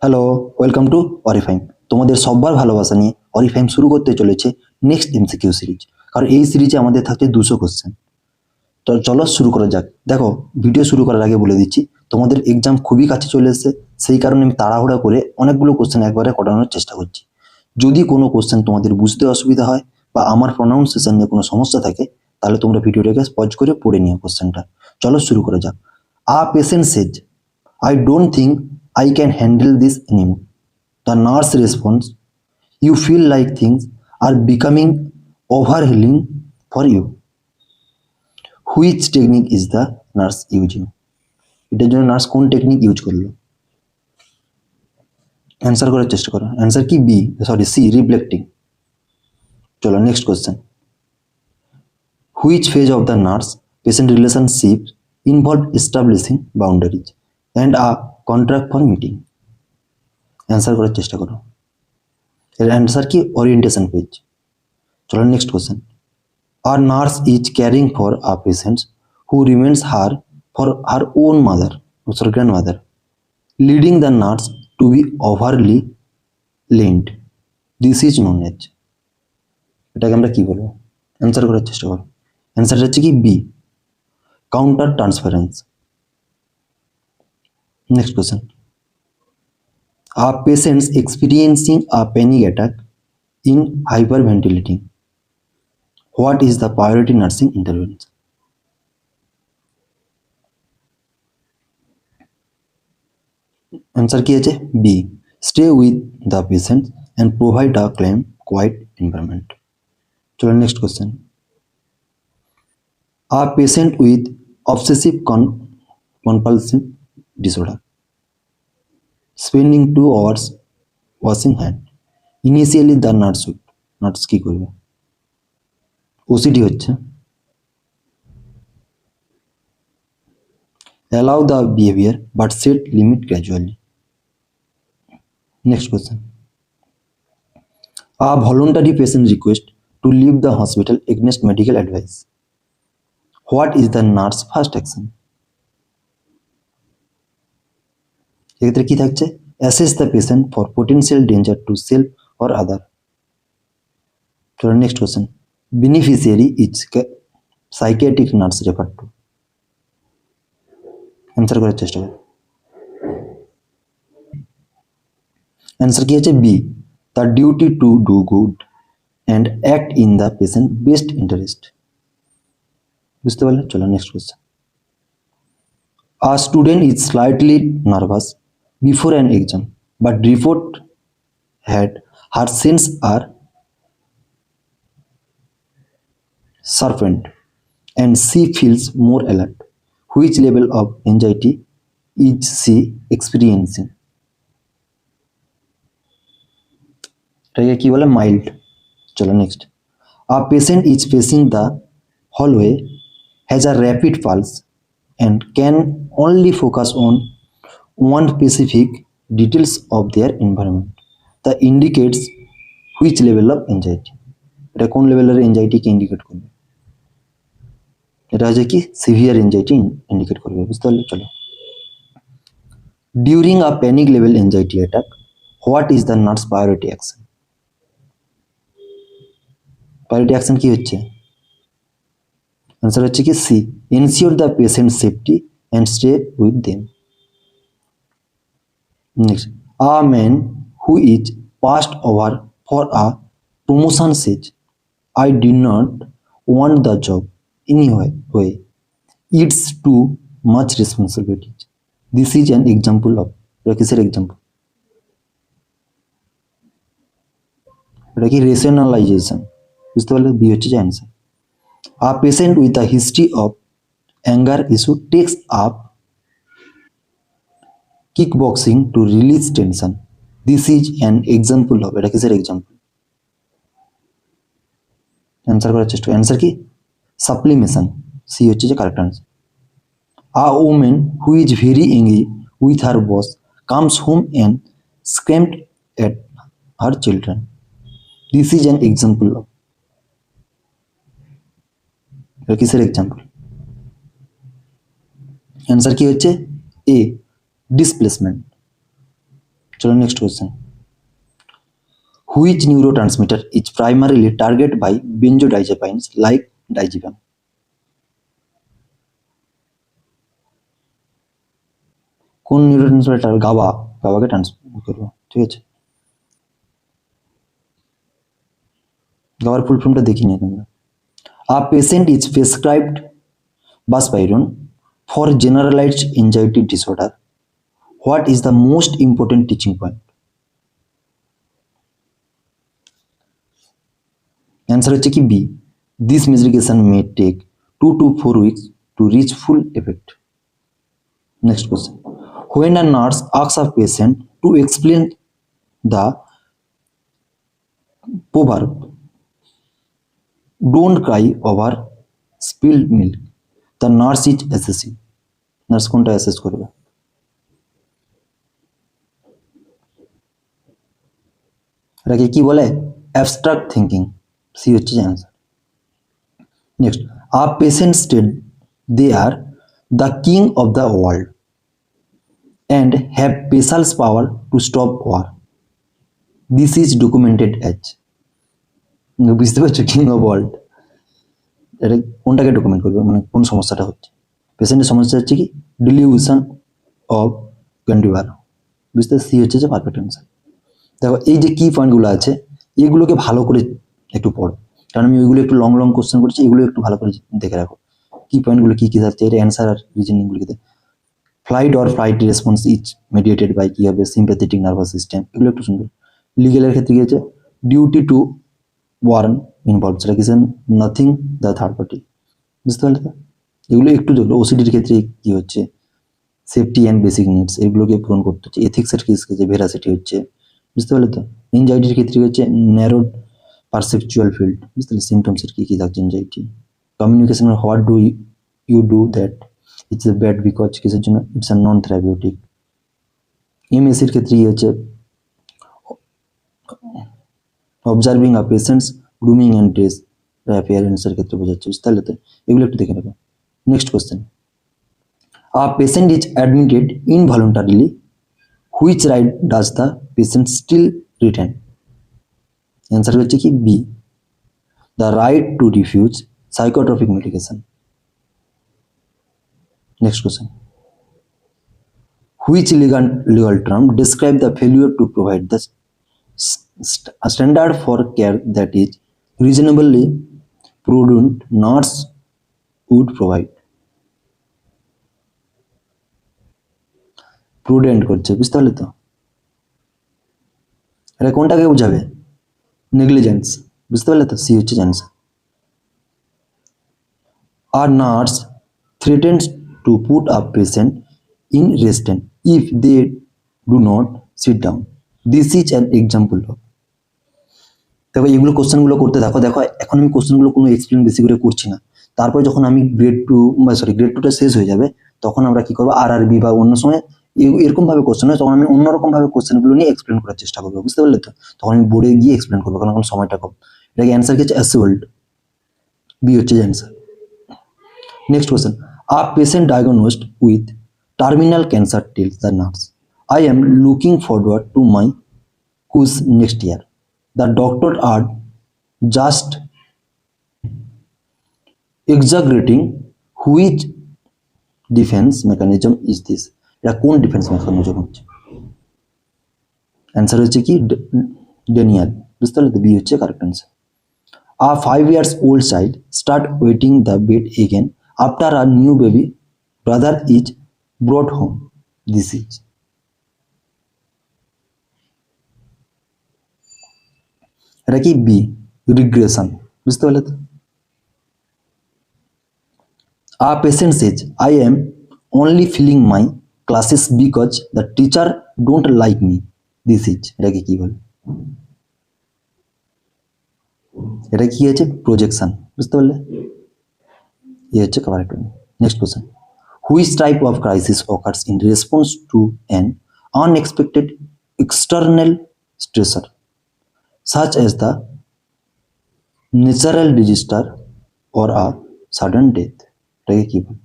Hello, welcome to অরিফাইম। তোমাদের সবার ভালোবাসা নিয়ে অরিফাইম শুরু করতে চলেছে নেক্সট এমসিকিউ সিরিজ। কারণ এই সিরিজে আমাদের থাকছে 200 কোশ্চেন। তো চলো শুরু করা যাক। দেখো, ভিডিও শুরু করার আগে বলে দিচ্ছি, তোমাদের এক্সাম খুবই কাছে চলে এসেছে। সেই কারণে আমি তাড়াহুড়া করে অনেকগুলো কোশ্চেন একবারে করানোর চেষ্টা করছি। যদি কোনো কোশ্চেন তোমাদের বুঝতে অসুবিধা হয় বা আমার প্রনাউন্সিয়েশন নিয়ে কোনো সমস্যা থাকে, তাহলে তোমরা ভিডিওটাকে পজ করে পড়ে নিও কোশ্চেনটা। চলো শুরু করা যাক। Patient Sage, I don't think I can handle this anymore. The nurse responds, you feel like things are becoming overwhelming for you. Which technique is the nurse using? এটার জন্য নার্স কোন টেকনিক ইউজ করলো? Answer করার চেষ্টা করো। Answer কি? C, reflecting. চলো next question. Which phase of the nurse patient relationship involved establishing boundaries and a contract for meeting? Answer করার চেষ্টা করো। এর অ্যান্সার কি? Orientation phase. চলো next question. A nurse is caring for a patient who remains her for her own grandmother, leading the nurse to be overly lent. This is known as, এটাকে আমরা কি বলবো? অ্যান্সার করার চেষ্টা করো। অ্যান্সারটা হচ্ছে কি? B, counter transference. Next question. A patient experiencing a panic attack in hyperventilating. What is the priority nursing intervention? Answer কি আছে? B, stay with the patient and provide a calm, quiet environment. চলো next question. A patient with obsessive compulsive disorder spending 2 hours washing hand. Initially the nurse কি করবে? OCD হচ্ছে। Allow the behavior but set limit gradually. Next question. A voluntary patient request to leave the hospital against medical advice. What is the nurse first action? এক্ষেত্রে কি থাকছে? Assess the patient for potential danger to self or other. চলো next question. Beneficiary is psychiatric nurse referred to. Answer করার চেষ্টা করো। Answer কি আছে? B, the duty to do good and act in the patient best interest. বুঝতে পারলে? চলো next question. A student is slightly nervous before an exam but report had her senses are sharpened and she feels more alert. Which level of anxiety is she experiencing? এটাকে কি বলে? Mild. চলো next. A patient is facing the hallway, has a rapid pulse and can only focus on one specific details of their environment. That indicates which level of anxiety. এটা কোন লেভেলের এনজাইটিকে indicate করবে? এটা হচ্ছে কি? সিভিয়ার এনজাইটি ইন্ডিকেট করবে। বুঝতে পারলে? চলো। During a panic level anxiety attack, what is the nurse priority action? Priority action কি হচ্ছে? অ্যান্সার হচ্ছে কি? C, ensure the patient safety and stay with them. Next. A man who is passed over for a promotion says, I did not want the job anyway. It's too much responsibility. This is an example of, এটা কিসের example? এটা কি? Rationalisation. বুঝতে পারলে? B হচ্ছে যে answer. A patient with a history of anger issue takes up kickboxing to release tension. This is an example of, এটা কিসের এক্সাম্পল? অ্যান্সার করার চেষ্টা। অ্যান্সার কি? সাপ্লিমেশন। সি হচ্ছে যে correct answer. A woman who is very angry with her boss comes home and screamed at her children. This is an example of, এটা কিসের example? Answer কি হচ্ছে? এ, ডিসপ্লেসমেন্ট। चलो next question, which neurotransmitter is primarily targeted by benzodiazepines like diazepam? কোন neurotransmitter গাবাকে transmit করবো, ঠিক আছে। গাবার ফুল ফর্মটা দেখিনি তোমরা। A patient is prescribed buspirone for generalized anxiety disorder. What is the most important teaching point? Answer হচ্ছে কি B. This medication may take 2 to 4 weeks to reach full effect. Next question. When a nurse asks a patient to explain the proverb, don't cry over spilled milk, the nurse is assessing. Nurse কোনটা assess করবে? এটাকে কি বলে? Abstract thinking. C হচ্ছে answer. Next, a patient stated they are the king of the world and have special power to stop war. This is documented as, বুঝতে পারছো, king of world এটা কোনটাকে ডকুমেন্ট করবে, মানে কোন সমস্যাটা হচ্ছে? পেশেন্টের সমস্যা হচ্ছে কি ডিলিউশন অফ গ্র্যান্ডিওর, বুঝতে। সি হচ্ছে যে পারফেক্ট অ্যান্সার। দেখো এই যে কি পয়েন্টগুলো আছে এগুলোকে ভালো করে একটু পড়ো, কারণ আমি ওইগুলো একটু লং কোশ্চেন করছি, এগুলো একটু ভালো করে দেখে রাখো কি পয়েন্টগুলো কি থাকছে, এর অ্যান্সার আর রিজনিংগুলিতে। Fight or flight response is mediated by কি হবে, সিম্প্যাথেটিক নার্ভাস সিস্টেম, এগুলো একটু সুন্দর। লিগেলের ক্ষেত্রে কি হচ্ছে, ডিউটি টু ওয়ার্ন ইনভলভ, সেটা কিছু নাথিং দ্য থার্ড পার্টি, বুঝতে পারলে তো। এগুলো একটু দেখলো। ওসিডির ক্ষেত্রে কি হচ্ছে, সেফটি অ্যান্ড বেসিক নিডস, এগুলোকে পূরণ করতে হচ্ছে। এথিক্সের ক্ষেত্রে ভেরাসিটি হচ্ছে, বুঝতে পারলে তো। এনজাইটির ক্ষেত্রে হচ্ছে ন্যারোড পারসেপচুয়াল ফিল্ড, বুঝতে পারলে। সিমটমসের কি কি থাকছে এনজাইটি। কমিউনিকেশনের what do you do that it's a bad because কিসের জন্য, ইটস এ নন থেরাপিউটিক। এমএসির ক্ষেত্রে কি হচ্ছে, observing a patient's grooming and dress অ্যাপিয়ারেন্সের ক্ষেত্রে বোঝাচ্ছে, বুঝতে পারলে তো। এগুলো একটু দেখে নেবে। Next question, a patient is admitted involuntarily, which right does the patient still retain? Answer হচ্ছে কি B, the right to refuse psychotropic medication. Next question, which legal term describe the failure to provide the standard for care that is reasonably prudent nurse would provide? Prudent করছে, বুঝতে পারলে তো। এটা কোনটাকে বোঝাবে, negligence, বুঝতে পারলে তো। সি হচ্ছে অ্যান্সার। আর nurse threatens to put a patient in restraint if they do not sit down. This is an example of, দেখো এগুলো কোশ্চেনগুলো করতে থাকো। দেখো এখন আমি কোশ্চেনগুলো কোনো এক্সপ্লেন বেশি করে করছি না, তারপরে যখন আমি গ্রেড 2টা শেষ হয়ে যাবে তখন আমরা কি করবো, আরআরবি বা অন্য সময় এরকম ভাবে কোশ্চেন হয় তখন আমি অন্যরকম ভাবে কোশ্চেনগুলো নিয়ে এক্সপ্লেন করার চেষ্টা করবো, বুঝতে পারলে তো। তখন আমি বোর্ডে গিয়ে এক্সপ্লেন করবো, কারণ এখন সময়টা কম। এটাকে অ্যান্সার কি হচ্ছে, অ্যাসিওল্ড। বি হচ্ছে answer. Next question, a patient diagnosed with terminal cancer tells the nurse, I am looking forward to my cruise next year, the doctor are just exaggerating. Which defense mechanism is this? এটা কোন defence mechanism হচ্ছে? Answer হচ্ছে কি Daniel, বুঝতে পারলে তো। B হচ্ছে correct answer. A 5 years old child start wetting the bed again after a new baby brother is brought home. This is, এটা কি বি, রিগ্রেশন, বুঝতে পারলে তো। A patient says, I am only failing my classes because the teacher don't like me. This is, এটাকে কি বলে? এটা কি হচ্ছে, প্রজেকশন, বুঝতে পারলে। এই হচ্ছে correct. Next question, which type of crisis occurs in response to an unexpected external stressor such as the natural disaster or a sudden death? এটাকে কি বলে?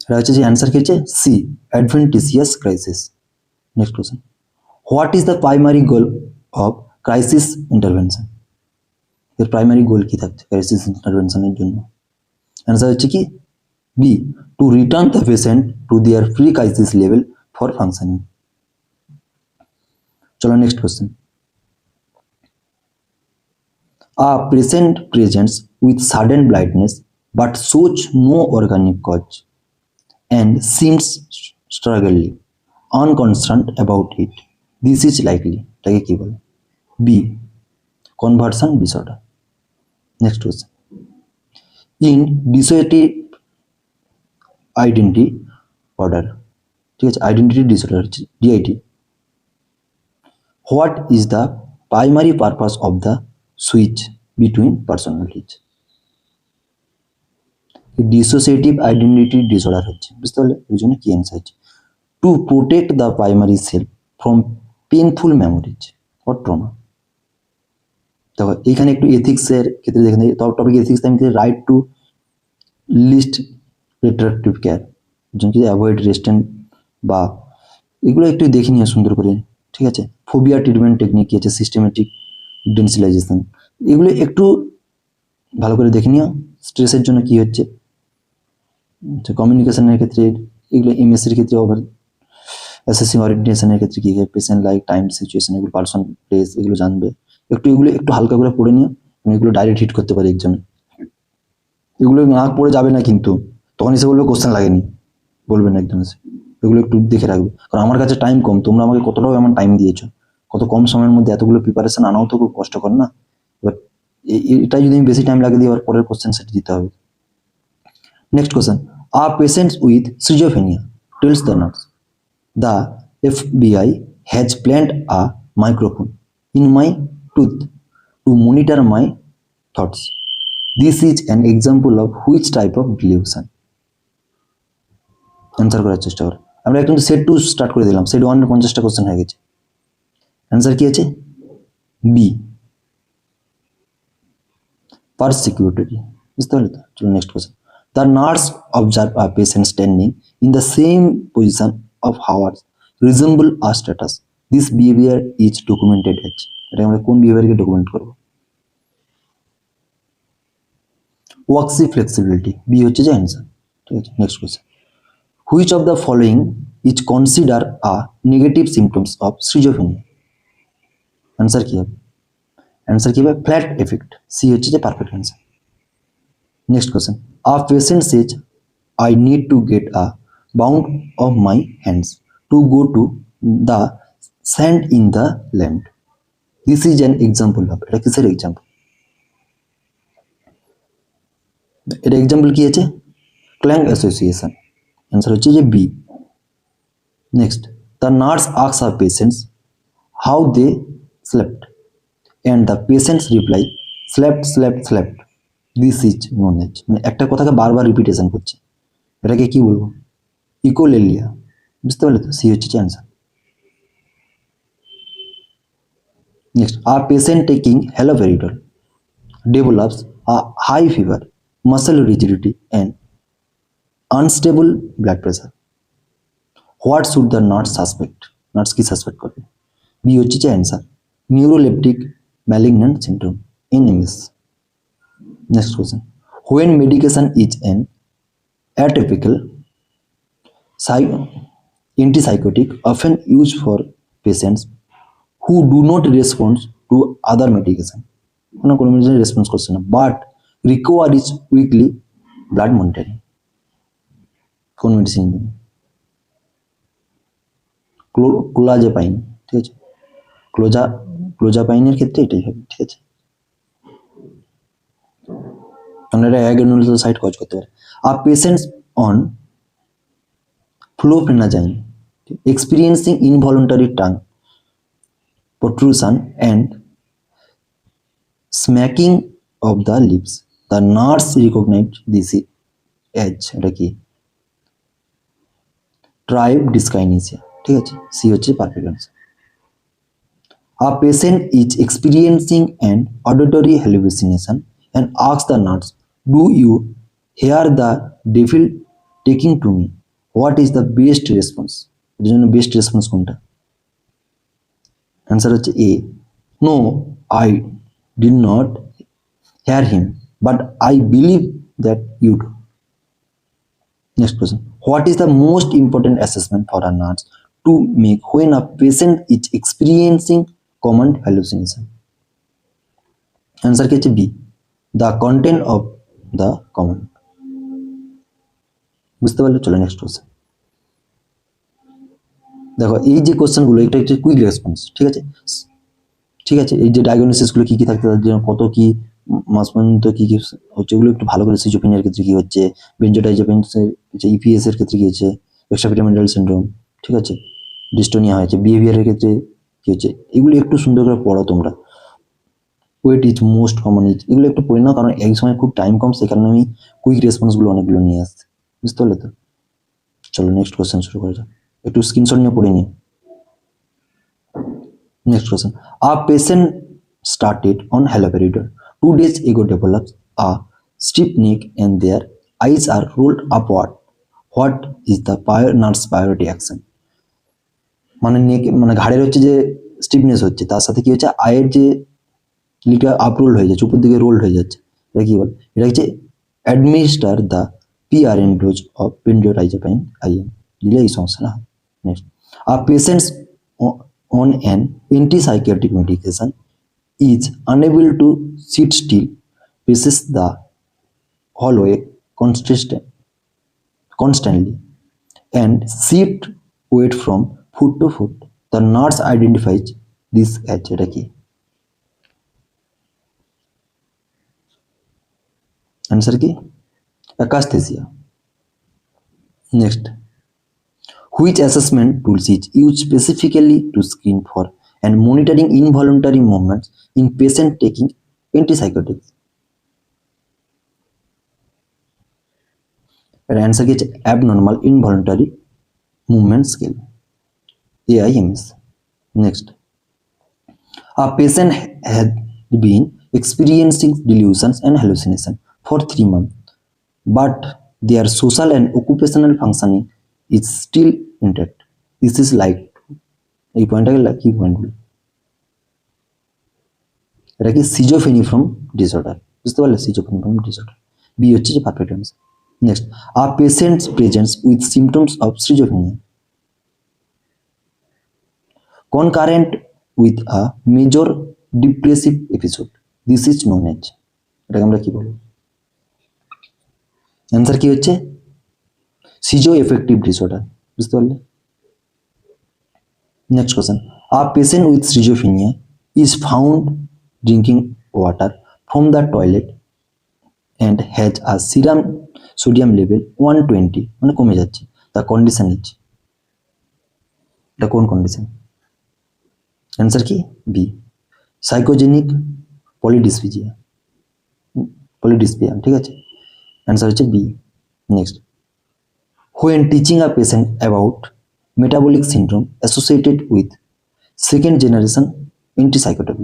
এটা হচ্ছে যে অ্যান্সার কি হচ্ছে C, adventitious crisis. Next question, what is the primary goal of crisis intervention? এর primary goal কি থাকছে ক্রাইসিস ইন্টারভেনশনের জন্য? অ্যান্সার হচ্ছে কি B, to return the patient to their pre crisis level for functioning. চলো next question, a patient presents with sudden blindness but shows no organic cause and seems struggling unconcerned about it. This is likely এটাকে কি বলে? B, conversion disorder. Next question, in dissociative identity order, ঠিক আছে, identity disorder হচ্ছে DID, what is the primary purpose of the switch between personalities? Dissociative identity disorder হচ্ছে, বুঝতে পারলে, ওই জন্য কি অ্যান্সার হচ্ছে to protect the primary self from painful memories or trauma. দেখো এইখানে একটু এথিক্সের ক্ষেত্রে দেখেন, টপিক এথিক্স আমি right to least restrictive care, যেমন অ্যাভয়েড রেস্টেন্ট বা এগুলো একটু দেখে নিও সুন্দর করে, ঠিক আছে। ফোবিয়া ট্রিটমেন্ট টেকনিক কি আছে, সিস্টেমেটিক ডেন্সিলাইজেশন, এগুলো একটু ভালো করে দেখে নিও। স্ট্রেসের জন্য কি হচ্ছে, কমিউনিকেশনের ক্ষেত্রে এগুলো, এমএসসির ক্ষেত্রে ওভার অ্যাসেসিং ওরিয়েন্টেশনের ক্ষেত্রে কি হয়, পেশেন্ট লাইক টাইম সিচুয়েশন, এগুলো পার্সন প্লেস এগুলো জানবে একটু, এগুলো একটু হালকা করে পড়ে নিও, এগুলো ডাইরেক্ট হিট করতে পারি এক্সামে। এগুলো না পড়ে যাবে না কিন্তু, তখন এসে বলবে কোশ্চেন লাগেনি, বলবে না একদম এসে, এগুলো একটু দেখে রাখবে। কারণ আমার কাছে টাইম কম, তোমরা আমাকে কতটাও এমন টাইম দিয়েছো, কত কম সময়ের মধ্যে এতগুলো প্রিপারেশন আনাও তো খুব কষ্টকর না। এবার এটা যদি আমি বেশি টাইম লাগিয়ে দিই, আবার পরের কোশ্চেন সেট দিতে হবে। নেক্সট কোশ্চেন, আর patients with schizophrenia tells the nurse the FBI has planted a microphone in my tooth to monitor my thoughts. This is an example of which type of delusion? Answer করার চেষ্টা করো। আমরা একদম set 2 start করে দিলাম, set 1 এর 50টা question হয়ে গেছে। অ্যান্সার কি আছে? বি, পারসিকিউটরি। বুঝতে পারলে তো? চলো next question, the nurse observe a patient standing in the same position of hours resemble a status. This behavior is documented as, এটা আমরা কোন বিহেভিয়ারকে ডকুমেন্ট করব? ওয়াক্সি ফ্লেক্সিবিলিটি, বি হচ্ছে যে অ্যান্সার, ঠিক আছে। Next question, which of the following is consider a negative symptoms of schizophrenia? Answer কি হবে? অ্যান্সার কি হবে? ফ্ল্যাট এফেক্ট, সি হচ্ছে যে perfect answer. Next question, a patient says I need to get a bound of my hands to go to the sand in the land. This is an example of, এটা কিসের example? এটা example কি আছে? ক্ল্যাং association, answer হচ্ছে যে B. Next, the nurse asks আর patients how they slept and the patients reply slept slept slept. This is known as, মানে একটা কথাকে বারবার রিপিটেশন করছে, এটাকে কি বলবো? ইকোলেলিয়া। বুঝতে পারলে তো? সি হচ্ছে অ্যান্সার। নেক্সট, আর patient taking haloperidol develops a high fever, muscle rigidity and unstable blood pressure. What should the nurse suspect? Nurse কি সাসপেক্ট করবে? বি হচ্ছে যে answer, neuroleptic malignant syndrome, NMS. Next question, when medication is an atypical antipsychotic often used for patients who do not respond to other medication, কোনো medicine response করছে না, but require is weekly blood monitoring. কোন medicine? Clozapine, ঠিক আছে, ক্লোজাপাইনের ক্ষেত্রে এটাই হবে, ঠিক আছে। আমরা এটা অ্যাগনোলিসিস সাইট কাজ করতে পারি। আর patients on fluphenazine experiencing involuntary tongue protrusion and smacking of the lips, the nurse recognized this as এটা কি? ট্রাইব ডিসকাইনেসিয়া, ঠিক আছে, সি হচ্ছে perfect answer. A patient is experiencing an auditory hallucination and asks the nurse, do you hear the devil taking to me? What is the best response, এর জন্য best response কোনটা? Answer হচ্ছে A, no I did not hear him, but I believe that you do. Next question. What is the most important assessment for a nurse to make when a patient is experiencing common hallucination? Answer is B. The content of the comment. বুঝতে পারলে? চলো next question. দেখো এই যে কোশ্চেনগুলো এটা একটা quick response, ঠিক আছে? ঠিক আছে, এই যে ডায়াগনোসিসগুলো কী কী থাকতে তার জন্য কত কী মাস পর্যন্ত কী কী হচ্ছে ওগুলো একটু ভালো করে সিজোফ্রেনিয়ার ক্ষেত্রে কী হচ্ছে, বেনজোডাইজাপিনসের যে ইপিএসের ক্ষেত্রে কী হচ্ছে, এক্সট্রাপিরামিডাল সিনড্রোম, ঠিক আছে, ডিস্টোনিয়া হয়েছে, বিহেভিয়ারের ক্ষেত্রে কী হচ্ছে, এগুলো একটু সুন্দর করে পড়ো তোমরা। Weight is most common is, এগুলো একটু পড়ে নাও, কারণ এই সময় খুব টাইম কম, সেই কারণে আমি কুইক রেসপন্সগুলো অনেকগুলো নিয়ে আসছি। বুঝতে পারলে তো? চলো নেক্সট কোয়েশ্চেন শুরু করা যাক, একটু স্ক্রিনশট নিয়ে পড়ে নিই। Next question. A patient started on haloperidol. 2 days ago develops a stiff neck and their eyes are rolled upward. What is the nurse priority action? মানে নেক মানে ঘাড়ের হচ্ছে যে স্টিফনেস হচ্ছে, তার সাথে কি হচ্ছে আয়ের যে লিটা আপরোল হয়ে যাচ্ছে, উপর দিকে রোল্ড হয়ে যাচ্ছে, এটা কি বলে? এটা হচ্ছে administer the PRN dose of benzodiazepine IM, দিলে এই সমস্যা না হয়। নেক্সট, আর patients on an antipsychotic medication is unable to sit still, paces the hallway constantly, and shift weight from foot to foot. The nurse identifies this as এটা কি? Answer কি? Akaesthesia. Next, which assessment tools is used specifically to screen for and monitoring involuntary movements in patient taking antipsychotics? The answer is abnormal involuntary movement scale, AIMS. Next, a patient had been experiencing delusions and hallucinations for 3 months, but their social and occupational functioning is still intact. This is like এই পয়েন্টটাকে কি point বলি? এটা কি সিজোফেনিফর্ম disorder, বুঝতে পারলে? সিজোফেনিফর্ম disorder, B হচ্ছে যে perfect answer. Next, আর patients presents with symptoms of schizophrenia concurrent with a major depressive episode, this is known as, এটাকে আমরা কি বলবো? অ্যান্সার কি হচ্ছে সিজো এফেক্টিভ ডিসঅর্ডার, বুঝতে পারলে? Next question, a patient with schizophrenia is found drinking water from the toilet and has a serum sodium level 120, মানে কমে যাচ্ছে। দ্য কন্ডিশন ইজ, এটা কোন কন্ডিশন? অ্যান্সার কি? বি, সাইকোজেনিক পলিডিসপিয়া, ঠিক আছে, অ্যান্সার হচ্ছে B. Next, when teaching a patient about metabolic syndrome associated with second generation antipsychotic,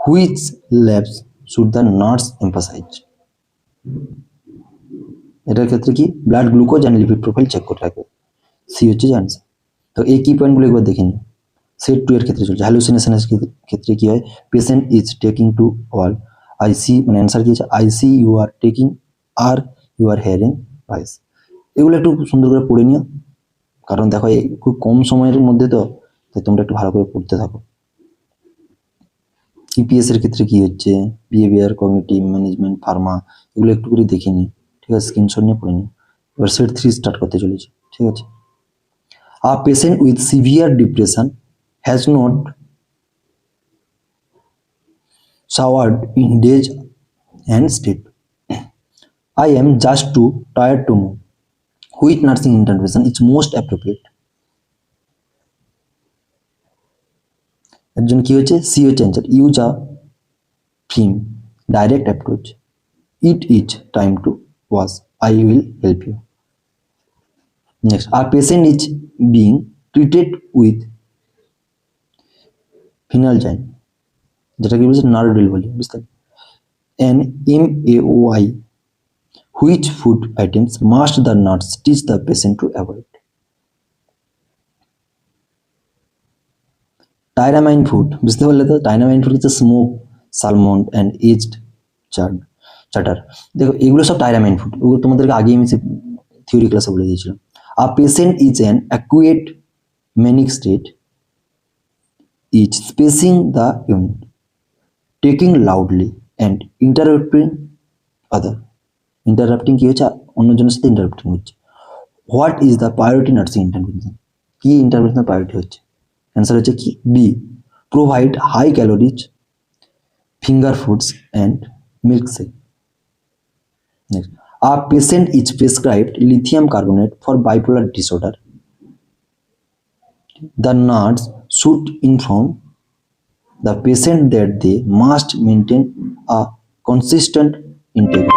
which labs should the nurse emphasize? এটার ক্ষেত্রে কি blood glucose and lipid profile check করে রাখবে, C হচ্ছে যে অ্যান্সার। তো এই কি পয়েন্টগুলো একবার দেখে নিই। সেট 2 এর ক্ষেত্রে চলছে, হ্যালুসিনেশনের ক্ষেত্রে কি হয়? Patient is talking to all I see, মানে অ্যান্সার কি হচ্ছে I see you are talking are you are hearing voice. এগুলো একটু সুন্দর করে পড়ে নিও, কারণ দেখো এই খুব কম সময়ের মধ্যে তো, তাই তোমরা একটু ভালো করে পড়তে থাকো। ইপিএস এর ক্ষেত্রে কি হচ্ছে, বিহেভিয়ার, কগনিটিভ, ম্যানেজমেন্ট, ফার্মা, এগুলো একটু করে দেখে নিই, ঠিক আছে, স্ক্রিনশট নিয়ে পড়ে নিই। এবার সেট 3 স্টার্ট করতে চলেছি, ঠিক আছে। A patient with severe depression has not showered in days and sleep. I am just too tired to move. Which nursing intervention is most appropriate? এর জন্য কি হচ্ছে সি হচ্ছে answer, use a firm direct approach, it is time to wash, I will help you. Next, আর patient is being treated with phenelzine, যেটা কি বলছে Nardil বলি, বুঝতে, an MAOI, which food items must the nurse teach the patient to avoid? Tyramine food, বুঝতে পারলে তো? Tyramine food হচ্ছে smoked salmon and aged cheddar. দেখো এগুলো সব টাইরামাইন ফুড, ওগুলো তোমাদেরকে আগে আমি থিওরি ক্লাসে বলে দিয়েছিলাম। A patient is an acute manic state is pacing the unit, talking loudly and interrupting কি হচ্ছে, অন্যজনের সাথে ইন্টারাপ্টিং হচ্ছে। What is the priority nursing intervention? কি ইন্টারভেনশন প্রায়োরিটি হচ্ছে? অ্যান্সার হচ্ছে কি B, provide high calories finger foods and milkshake. Next, a patient is prescribed lithium carbonate for bipolar disorder. The nurse should inform the patient that they must maintain a consistent intake.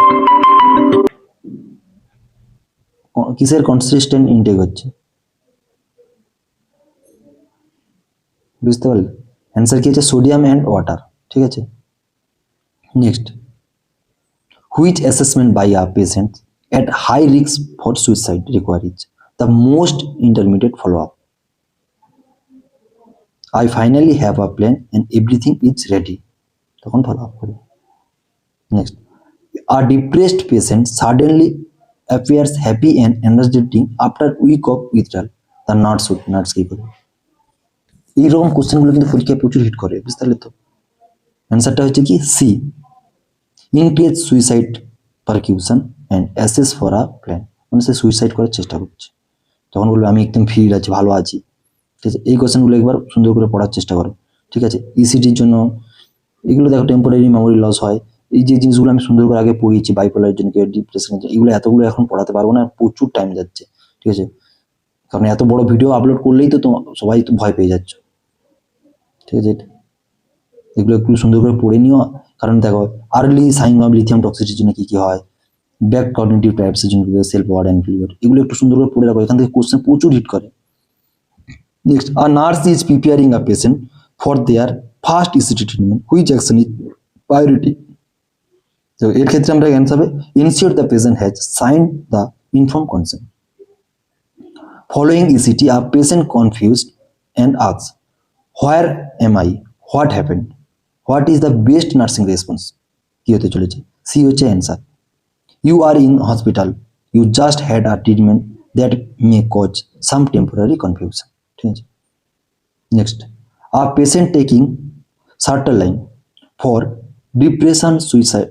কিসের consistent intact হচ্ছে? বুঝতে পারলে? Answer কি হচ্ছে sodium and water. ঠিক আছে, next, which assessment by a patient at high risk for suicide requires the most intermediate follow-up? I finally have a plan and everything is ready. তখন follow up করি। Next, a depressed patient suddenly appears happy and energetic after week of withdrawal. The nurse কি করে? এইরকম কোশ্চেনগুলো কিন্তু পরীক্ষায় প্রচুর hit করে, বুঝতে পারলে তো? অ্যান্সারটা হচ্ছে কি C, increase suicide precautions and assess for a plan. মানে সে সুইসাইড করার চেষ্টা করছে, তখন বলবে আমি একদম ফিট আছি, ভালো আছি। ঠিক আছে, এই কোশ্চেনগুলো একবার সুন্দর করে পড়ার চেষ্টা করো। ঠিক আছে, ইসিটির জন্য এগুলো দেখো, টেম্পোরারি মেমোরি লস হয়, এই যে জিনিসগুলো আমি সুন্দর করে আগে পড়িয়েছি, বাইপোলার জন্য, ডিপ্রেশনের জন্য, এগুলো এতগুলো এখন পড়াতে পারবো না, প্রচুর টাইম যাচ্ছে। ঠিক আছে, কারণ এত বড় ভিডিও আপলোড করলেই তো সবাই তো ভয় পেয়ে যাচ্ছ। ঠিক আছে, এগুলো একটু সুন্দর করে পড়ে নিও, কারণ দেখো আর্লি সাইন অফ লিথিয়াম টক্সিসিটির জন্য কি কি হয়, ব্যাক কগনিটিভ টাইপসের জন্য সেলফ ওয়ার্ড অ্যান্ড ফিলিওর, এগুলো একটু সুন্দর করে পড়ে রাখো, এখান থেকে কোশ্চেন প্রচুর হিট করে। Next, a nurse is preparing a patient for their first ECT treatment, which action is priority? তো এর ক্ষেত্রে আমরা অ্যান্সার হবে ensure the patient has sign the inform consent. Following ECT a patient confused and asks where am I, what happened, what is the best nursing response? কি হতে চলেছে? C হচ্ছে answer. You are in hospital, you just had a treatment that may cause some temporary confusion. ঠিক আছে, next, a patient taking sertraline for depression suicide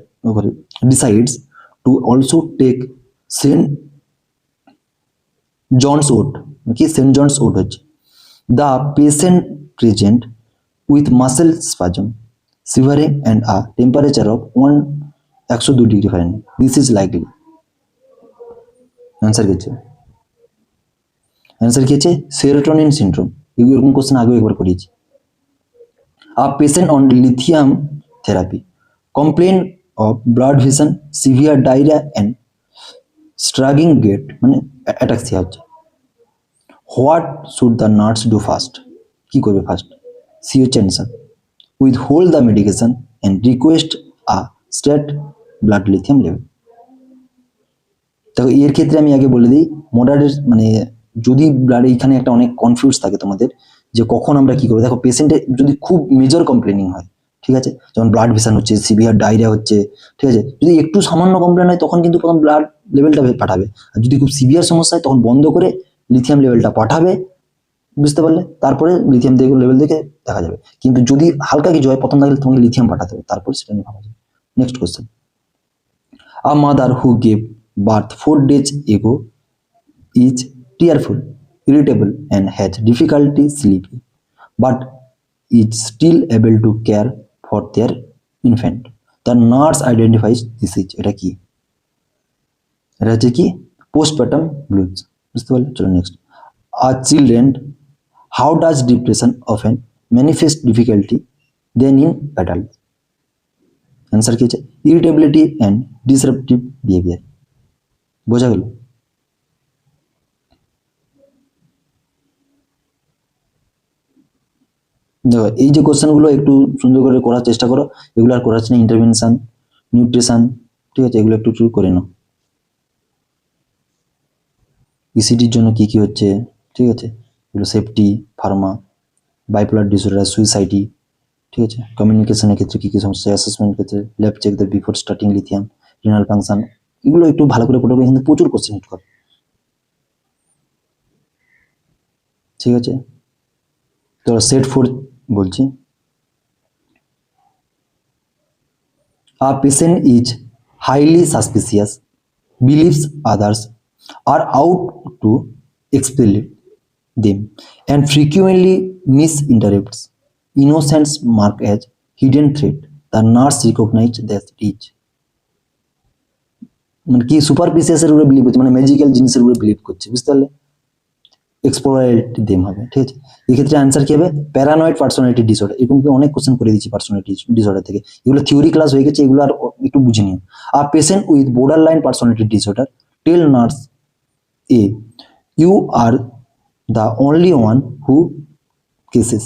decides to also take St. John's wort, কি Saint Johns ওট হচ্ছে। The patient present with muscle spasm, shivering and a temperature of 102 degree Fahrenheit. This is likely. Answer কি হচ্ছে? Answer কি হচ্ছে serotonin syndrome. এরকম question আগেও একবার করিয়েছি। A patient on lithium therapy complain of blood vision, severe diarrhea and struggling gait, মানে ataxia হচ্ছে। What should the nurse do first? কি করবে ফার্স্ট? সি হচ্ছে answer, withhold the medication and request a straight blood lithium level. দেখো এর ক্ষেত্রে আমি আগে বলে দিই, মডারেট মানে যদি ব্লাড, এইখানে একটা অনেক কনফিউজ থাকে তোমাদের যে কখন আমরা কি করবো। দেখো পেশেন্টের যদি খুব মেজর কমপ্লেনিং হয়, ঠিক আছে, যেমন ব্লাড ভিশন হচ্ছে, সিভিয়ার ডায়রিয়া হচ্ছে, ঠিক আছে, যদি একটু সামান্য কমপ্লেন হয় তখন কিন্তু প্রথম ব্লাড লেভেলটা পাঠাবে, আর যদি খুব সিভিয়ার সমস্যা হয় তখন বন্ধ করে লিথিয়াম লেভেলটা পাঠাবে, বুঝতে পারলে? তারপরে লিথিয়াম লেভেল দেখে দেখা যাবে। কিন্তু যদি হালকা কিছু হয় প্রথম দেখলে তোমাকে লিথিয়াম পাঠাতে হবে, তারপরে সেটা নিয়ে ভাবা যাবে। Next question, a mother who gave birth 4 days ago is tearful, irritable and has difficulty sleeping, but is still able to care for their infant. The nurse identifies this is, এটা কি? এটা হচ্ছে কি পোস্টপার্টাম ব্লুজ, বুঝতে পারলে? চলো next, আর children how does depression often manifest difficulty than in adult? Answer কি হচ্ছে ইরিটেবিলিটি অ্যান্ড ডিসরাপটিভ বিহেভিয়ার। বোঝা গেল? দেখো এই যে কোশ্চেনগুলো একটু সুন্দর করে করার চেষ্টা করো, এগুলো আর করাচ্ছি না, ইন্টারভেনশন, নিউট্রিশন, ঠিক আছে, এগুলো একটু করে নাও। ইসিডির জন্য কি কি হচ্ছে, ঠিক আছে, এগুলো সেফটি, ফার্মা, বাইপোলার ডিসঅর্ডার, সুইসাইডি, ঠিক আছে, কমিউনিকেশনের ক্ষেত্রে কী কী সমস্যা, অ্যাসেসমেন্ট ক্ষেত্রে lab check the before starting lithium, renal function, এগুলো একটু ভালো করে পড়বে, কিন্তু প্রচুর কোশ্চেন হিট করে, ঠিক আছে। তো সেট 4 বলছি, a patient is highly suspicious, believes others are out to exploit them, and frequently misinterprets innocence marked as hidden threat. The nurse recognizes that it মানে কি সুপারফিসিয়াসের উপরে বিলিভ করছে, মানে ম্যাজিক্যাল জিনিসের উপরে বিলিভ করছে, বুঝতে পারলে, এক্সপ্লোরেট দেম হবে, ঠিক আছে। এক্ষেত্রে অ্যান্সার কি হবে, প্যারানয়েড পার্সোনালিটি ডিসঅর্ডার। এরকম কি অনেক কোশ্চেন করে দিচ্ছি পার্সোনালিটি ডিসঅর্ডার থেকে, এগুলো থিওরি ক্লাস হয়ে গেছে, এগুলো আর একটু বুঝে নিও। আর patient with borderline personality disorder tell nurse A you are the only one who cares.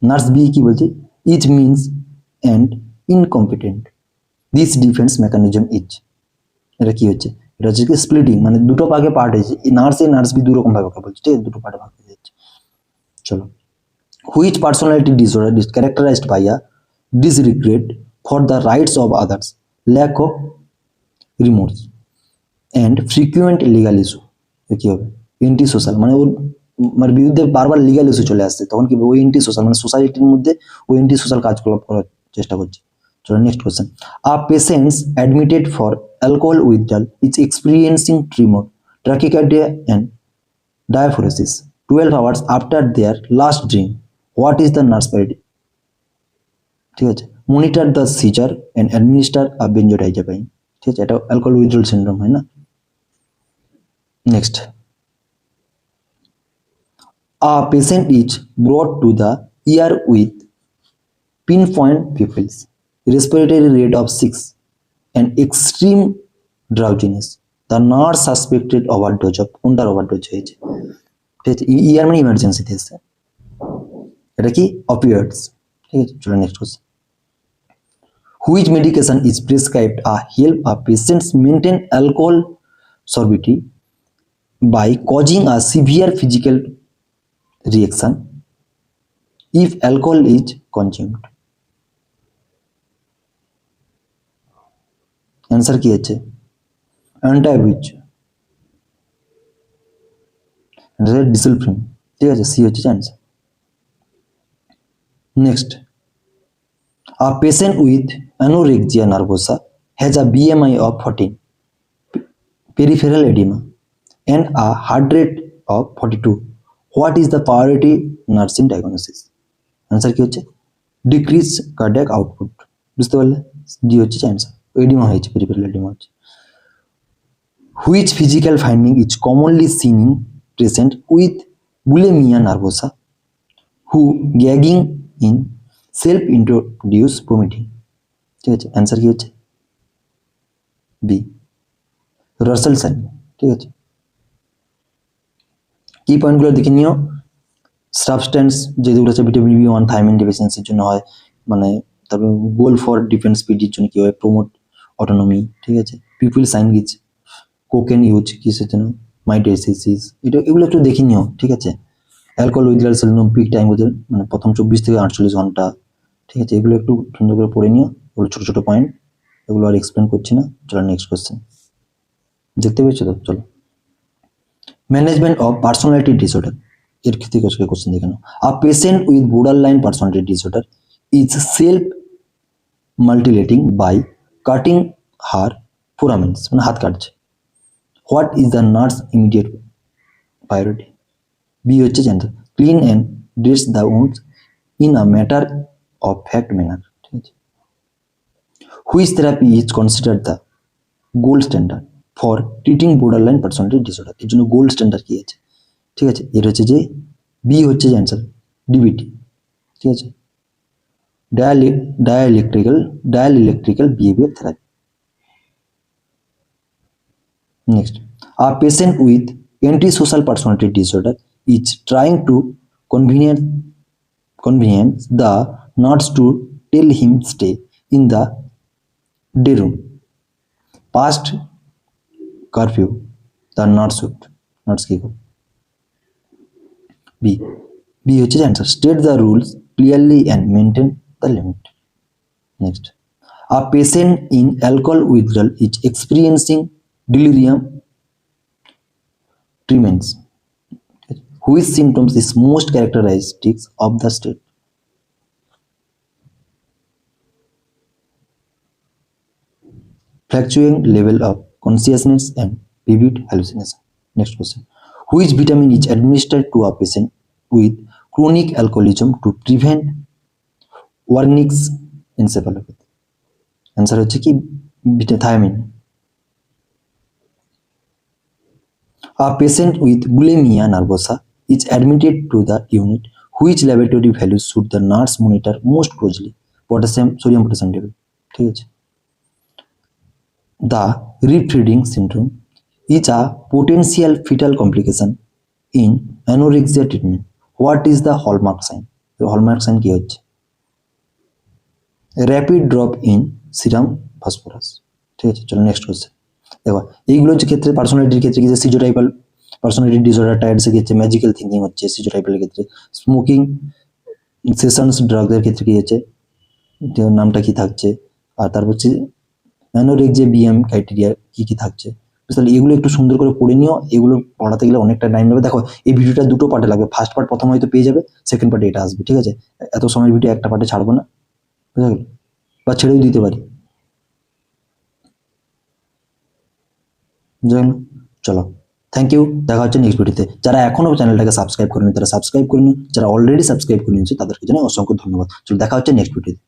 Nurse B কি বলছে, each means and incompetent, this defense mechanism is. এটা কি হচ্ছে, এটা হচ্ছে কি স্প্লিটিং, মানে দুটো ভাগে পার্ট হয়েছে, নার্স এ নার্স বি দু রকম ভাবে বলছে, ঠিক আছে, দুটো পার্টে ভাগ হয়ে যাচ্ছে। চলো, which personality disorder is characterized by a disregard for the rights of others, lack of remorse and frequent legal issue। কি হবে, এন্টি সোশ্যাল, মানে ওর মানে বিরুদ্ধে বারবার লিগাল ইস্যু চলে আসছে, তখন কি ওই এন্টি সোশ্যাল, মানে সোসাইটির মধ্যে ওই এন্টি সোশ্যাল কাজকলাপ করার চেষ্টা করছে। চলো next question, a patients admitted for alcohol withdrawal is experiencing tremor, tachycardia and diaphoresis 12 hours after their last drink, what is the nurse priority? ঠিক আছে, monitor the seizure and administer a benzodiazepine, ঠিক আছে, এটা alcohol withdrawal syndrome হয় না। Next, a patient is brought to the ER with pinpoint pupils, respiratory rate of 6 and extreme drowsiness. The nurse suspected overdose of কোনটার overdose হয়েছে, ঠিক আছে, ইয়ার মানে ইমার্জেন্সিতে এসছে, এটা কি অপিওয়েডস, ঠিক আছে। চলো next question, which medication is prescribed a help a patients maintain alcohol sobriety by causing a severe physical reaction if alcohol is consumed? Answer কি আছে, অ্যান্টাবিচ, ডিসলফিন, ঠিক আছে, সি হচ্ছে answer. Next, a patient with anorexia nervosa has a BMI of 14, peripheral edema and a heart rate of 42. What is the priority nursing diagnosis? Answer কি হচ্ছে, decrease cardiac output, বুঝতে পারলে, D হচ্ছে आंसर, এডিমা হয়েছে, peripheral oedema হচ্ছে। Which physical finding is commonly seen in patient with bulimia nervosa who gagging in self introduced vomiting, ঠিক আছে, answer কি হচ্ছে, বি, রাসেল সাইন, ঠিক আছে। কি পয়েন্টগুলো দেখে নিও, সাবস্টেন্স যেগুলো আছে ভিটামিন বি1 থাইমিন ডেফিসিয়েন্সির জন্য হয়, মানে তারপর গোল ফর ডিফেন্স পিডির জন্য কি হয়, প্রমোট অটোনমি, ঠিক আছে, পিপল সাইন গিজ, কোকেন ইউজ কিসের জন্য, মাইটোসিস, এটা এগুলো একটু দেখে নিও, ঠিক আছে। Alcohol withdrawal syndrome peak time ওদের মানে প্রথম 24 থেকে 48 ঘন্টা, ঠিক আছে, এগুলো একটু সুন্দর করে পড়ে নিও, এগুলো ছোটো ছোটো পয়েন্ট, এগুলো আর এক্সপ্লেন করছি না। চলো নেক্সট কোশ্চেন, দেখতে পেয়েছো তো, চলো, ম্যানেজমেন্ট অফ পার্সোনালিটি ডিসঅর্ডার, এর থেকে কোশ্চেন দেখে নাও, a patient with borderline personality disorder is self mutilating by cutting her forearms, মানে হাত কাটছে, what is the nurse immediate priority? B হচ্ছে answer, clean and dress the wounds in a matter of fact manner, ঠিক আছে। Which therapy is considered the gold standard for treating borderline personality disorder, এর জন্য gold standard কি আছে, ঠিক আছে, এর হচ্ছে যে বি হচ্ছে आंसर, ডিবিটি, ঠিক আছে, dialectical behavior therapy. Next, a patient with antisocial personality disorder is trying to convince the nurse to tell him stay in the day room past curfew, the nurse should, notes কি করো। B, B হচ্ছে যে answer, state the rules clearly and maintain the limit. Next, a patient in alcohol withdrawal is experiencing delirium tremens. Which symptoms is most characteristic of the state? Fluctuating level of consciousness and vivid hallucination. Next question. Which vitamin is administered to a patient with chronic alcoholism to prevent Wernicke's encephalopathy? Answer হচ্ছে কি thiamine. A patient with bulimia nervosa is admitted to the unit. Which laboratory values should the nurse monitor most closely? Potassium, sodium potassium level. ঠিক আছে। The rib feeding syndrome is a potential fetal complication in anorexia treatment. What is the hallmark sign? The hallmark sign কি হচ্ছে? Rapid drop in serum phosphorus. ঠিক আছে, চলো next question. দেখো এইগুলোর যে ক্ষেত্রে পার্সোনালিটির ক্ষেত্রে কি, সিজোটাইপাল পার্সোনালিটি ডিসঅর্ডার টায়ার্ডসের ক্ষেত্রে ম্যাজিক্যাল থিঙ্কিং হচ্ছে সিজোটাইপালের ক্ষেত্রে, স্মোকিং সেশনস ড্রাগের ক্ষেত্রে কি হচ্ছে, নামটা কি থাকছে, আর তারপর হচ্ছে অ্যানোরেক্সিয়া বিএম ক্রাইটেরিয়া কি কি থাকছে। তাহলে এগুলো একটু সুন্দর করে পড়ে নিও, এগুলো পড়াতে গেলে অনেকটা টাইম লাগবে। দেখো এই ভিডিওটা দুটো পার্টে লাগবে, ফার্স্ট পার্ট প্রথম হয়তো পেয়ে যাবে, সেকেন্ড পার্টে এটা আসবে, ঠিক আছে। এত সময়ের ভিডিও একটা পার্টে ছাড়বো না, বুঝা গেল, বা ছেড়েও দিতে পারি, বুঝা গেল। চলো, থ্যাংক ইউ, দেখা হচ্ছে নেক্সট ভিডিওতে। যারা এখনো চ্যানেলটাকে সাবস্ক্রাইব করেনি তারা সাবস্ক্রাইব করে নিও, যারা অলরেডি সাবস্ক্রাইব করে নিয়েছে তাদেরকে জানাই অসংখ্য ধন্যবাদ। চলো দেখা হচ্ছে নেক্সট ভিডিওতে।